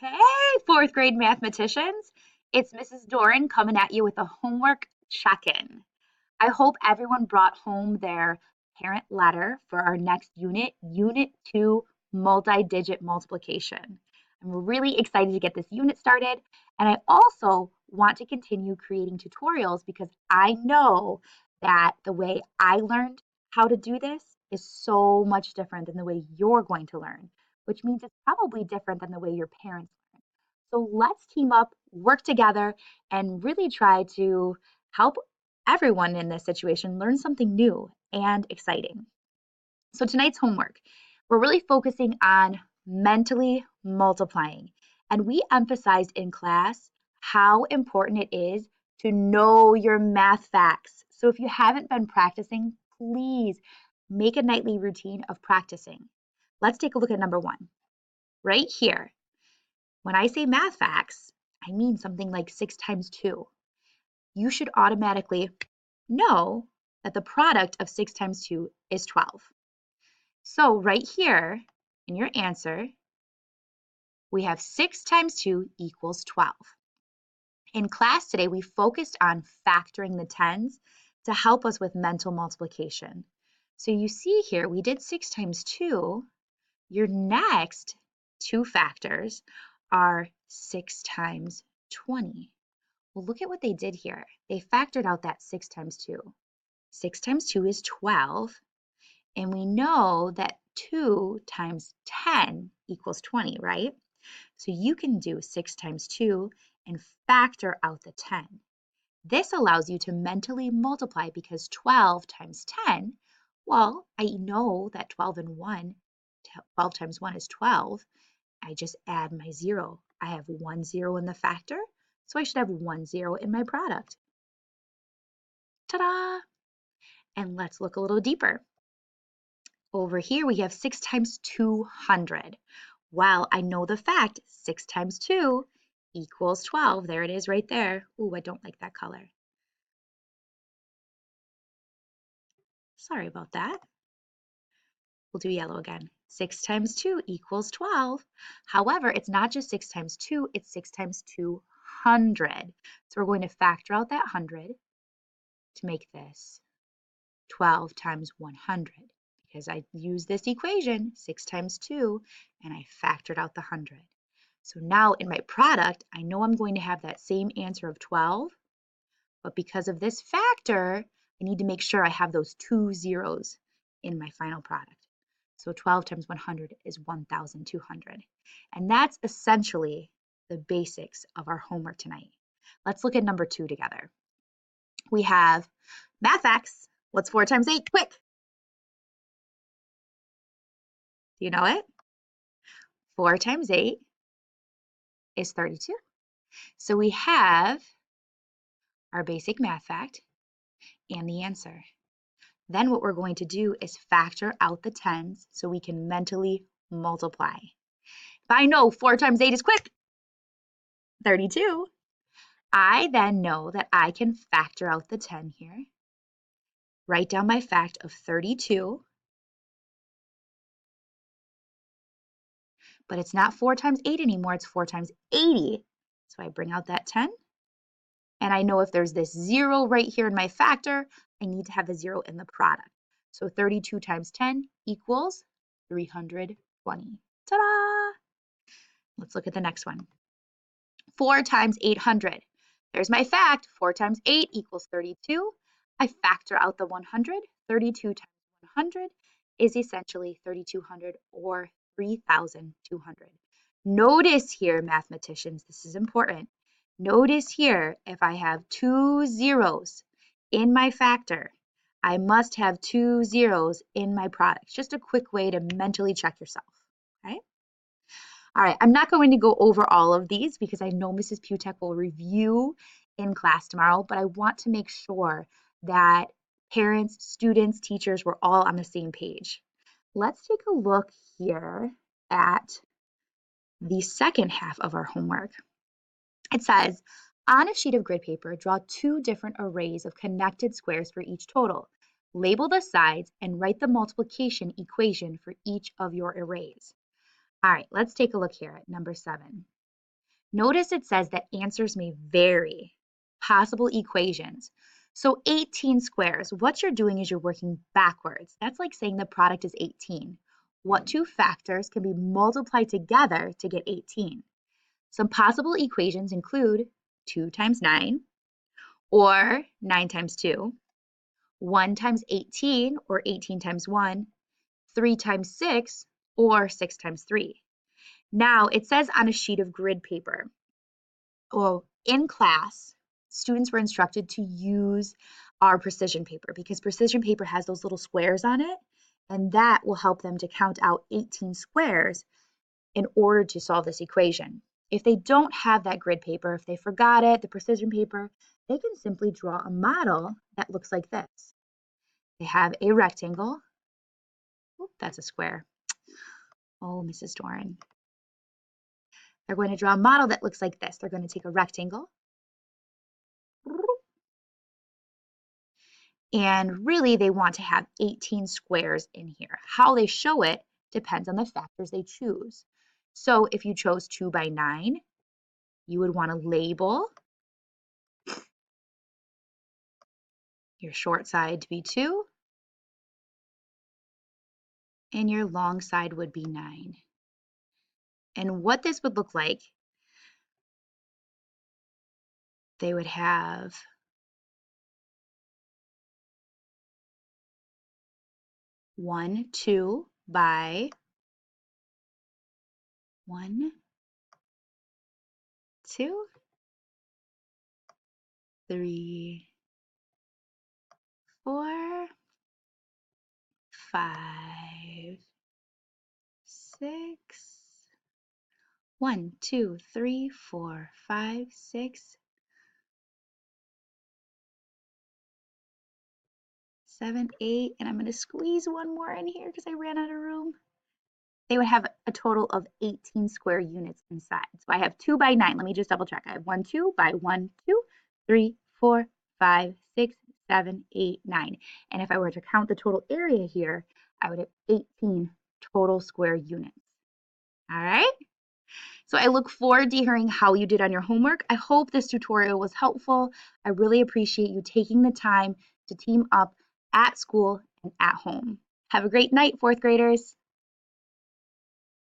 Hey, fourth grade mathematicians. It's Mrs. Doran coming at you with a homework check-in. I hope everyone brought home their parent letter for our next unit, Unit 2, multi-digit multiplication. I'm really excited to get this unit started, and I also want to continue creating tutorials because I know that the way I learned how to do this is so much different than the way you're going to learn, which means it's probably different than the way your parents learn. So let's team up, work together, and really try to help everyone in this situation learn something new and exciting. So tonight's homework, we're really focusing on mentally multiplying. And we emphasized in class how important it is to know your math facts. So if you haven't been practicing, please make a nightly routine of practicing. Let's take a look at number one. Right here, when I say math facts, I mean something like 6 times 2. You should automatically know that the product of 6 times 2 is 12. So right here in your answer, we have 6 times 2 equals 12. In class today, we focused on factoring the tens to help us with mental multiplication. So you see here, we did 6 times 2. Your next two factors are 6 times 20. Well, look at what they did here. They factored out that 6 times 2. 6 times 2 is 12, and we know that 2 times 10 equals 20, right? So you can do 6 times 2 and factor out the 10. This allows you to mentally multiply because 12 times 10, well, I know that 12 times 1 is 12. I just add my 0. I have 1 0 in the factor, so I should have 1 0 in my product. Ta-da! And let's look a little deeper. Over here, we have 6 times 200. Well, I know the fact 6 times 2 equals 12. There it is right there. Ooh, I don't like that color. Sorry about that. We'll do yellow again. 6 times 2 equals 12. However, it's not just 6 times 2, it's 6 times 200. So we're going to factor out that 100 to make this 12 times 100 because I used this equation, 6 times 2, and I factored out the 100. So now in my product, I know I'm going to have that same answer of 12, but because of this factor, I need to make sure I have those 2 zeros in my final product. So 12 times 100 is 1,200. And that's essentially the basics of our homework tonight. Let's look at number 2 together. We have math facts. What's 4 times 8? Quick! Do you know it? 4 times 8 is 32. So we have our basic math fact and the answer. Then what we're going to do is factor out the tens so we can mentally multiply. If I know 4 times 8 is quick, 32, I then know that I can factor out the 10 here, write down my fact of 32, but it's not 4 times 8 anymore, it's 4 times 80. So I bring out that 10, and I know if there's this 0 right here in my factor, I need to have the 0 in the product. So 32 times 10 equals 320. Ta-da! Let's look at the next one. 4 times 800. There's my fact. 4 times 8 equals 32. I factor out the 100. 32 times 100 is essentially 3,200 or 3,200. Notice here, mathematicians, this is important. Notice here, if I have 2 zeros in my factor, I must have 2 zeros in my product. Just a quick way to mentally check yourself, okay? All right, I'm not going to go over all of these because I know Mrs. Putek will review in class tomorrow, but I want to make sure that parents, students, teachers, we're all on the same page. Let's take a look here at the second half of our homework. It says, on a sheet of grid paper, draw 2 different arrays of connected squares for each total. Label the sides and write the multiplication equation for each of your arrays. All right, let's take a look here at number 7. Notice it says that answers may vary. Possible equations. So 18 squares, what you're doing is you're working backwards. That's like saying the product is 18. What two factors can be multiplied together to get 18? Some possible equations include 2 times 9, or 9 times 2, 1 times 18, or 18 times 1, 3 times 6, or 6 times 3. Now, it says on a sheet of grid paper, well, in class, students were instructed to use our precision paper because precision paper has those little squares on it, and that will help them to count out 18 squares in order to solve this equation. If they don't have that grid paper, if they forgot it, the precision paper, they can simply draw a model that looks like this. They have a rectangle. Oop, that's a square. Oh, Mrs. Doran. They're going to draw a model that looks like this. They're going to take a rectangle. And really, they want to have 18 squares in here. How they show it depends on the factors they choose. So if you chose 2 by 9, you would want to label your short side to be 2, and your long side would be 9. And what this would look like, they would have 1, 2 by 1, 2, 3, 4, 5, 6. 1, 2, 3, 4, 5, 6, 7, 8, and I'm going to squeeze one more in here because I ran out of room. They would have a total of 18 square units inside. So I have 2 by 9. Let me just double check. I have 1, 2 by 1, 2, 3, 4, 5, 6, 7, 8, 9. And if I were to count the total area here, I would have 18 total square units. All right? So I look forward to hearing how you did on your homework. I hope this tutorial was helpful. I really appreciate you taking the time to team up at school and at home. Have a great night, fourth graders.